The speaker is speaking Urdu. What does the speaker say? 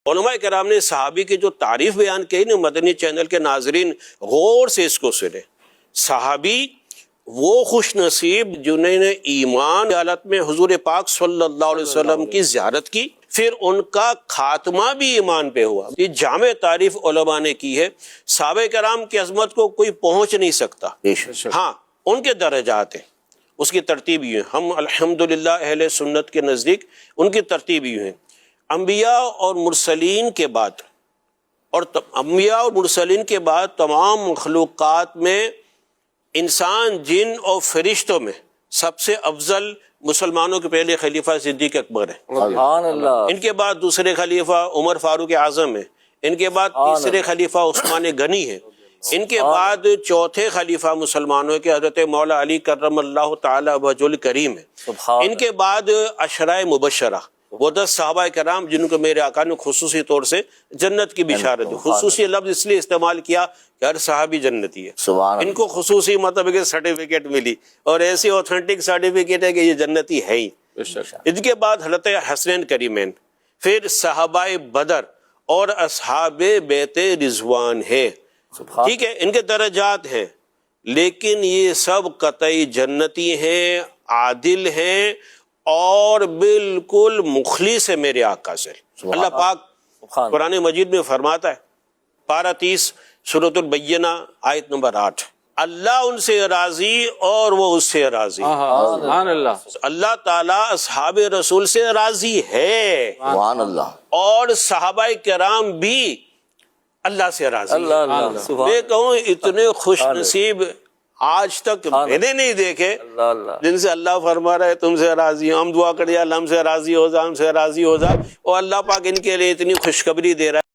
علماء کرام نے صحابی کی جو تعریف بیان کی نا، مدنی چینل کے ناظرین غور سے اس کو سنیں۔ صحابی وہ خوش نصیب جنہوں نے ایمان کی حالت میں حضور پاک صلی اللہ علیہ وسلم کی زیارت کی، پھر ان کا خاتمہ بھی ایمان پہ ہوا۔ یہ جامع تعریف علماء نے کی ہے۔ صحابہ کرام کی عظمت کو کوئی پہنچ نہیں سکتا، ہاں ان کے درجات ہیں، اس کی ترتیب یہ ہے۔ ہم الحمدللہ اہل سنت کے نزدیک ان کی ترتیب یہ ہے، انبیاء اور مرسلین کے بعد، اور انبیاء اور مرسلین کے بعد تمام مخلوقات میں انسان، جن اور فرشتوں میں سب سے افضل مسلمانوں کے پہلے خلیفہ صدیق اکبر ہیں، سبحان اللہ۔ ان کے بعد دوسرے خلیفہ عمر فاروق اعظم ہیں، ان کے بعد تیسرے خلیفہ عثمان غنی ہیں، ان کے بعد چوتھے خلیفہ مسلمانوں کے حضرت مولا علی کرم اللہ تعالی وجہ الکریم ہیں، ان کے بعد عشرۂ مبشرہ، وہ 10 صحابہ کرام جن کو میرے آقا نے خصوصی طور سے جنت کی بشارت دی۔ خصوصی لفظ اس لیے استعمال کیا کہ ہر صحابی جنتی ہے، ان کو خصوصی مطلب کہ سرٹیفکیٹ ملی، اور ایسی اوتھینٹک سرٹیفکیٹ ہے کہ یہ جنتی ہے ہی۔ ان کے بعد حضرت حسنین کریمین، پھر صحابہ بدر اور اصحاب بیت رضوان ہے، ٹھیک ہے، ان کے درجات ہیں، لیکن یہ سب قطعی جنتی ہیں، عادل ہیں، اور بالکل مخلص ہے میرے آقا سے۔ اللہ پاک قرآن مجید میں فرماتا ہے، پارہ 30 سورۃ البینہ آیت نمبر 8، اللہ ان سے راضی اور وہ اس سے راضی۔ سبحان اللہ۔ اللہ تعالیٰ اصحاب رسول سے راضی ہے، سبحان اللہ۔ اور صحابہ کرام بھی اللہ سے راضی اللہ اللہ۔ میں کہوں اتنے خوش نصیب آج تک میں نے نہیں دیکھے جن سے اللہ فرما رہا ہے تم سے راضی ہوں۔ ہم دعا کریے اللہ ہم سے راضی ہو جا، ہم سے راضی ہو جا، اور اللہ پاک ان کے لیے اتنی خوشخبری دے رہا ہے۔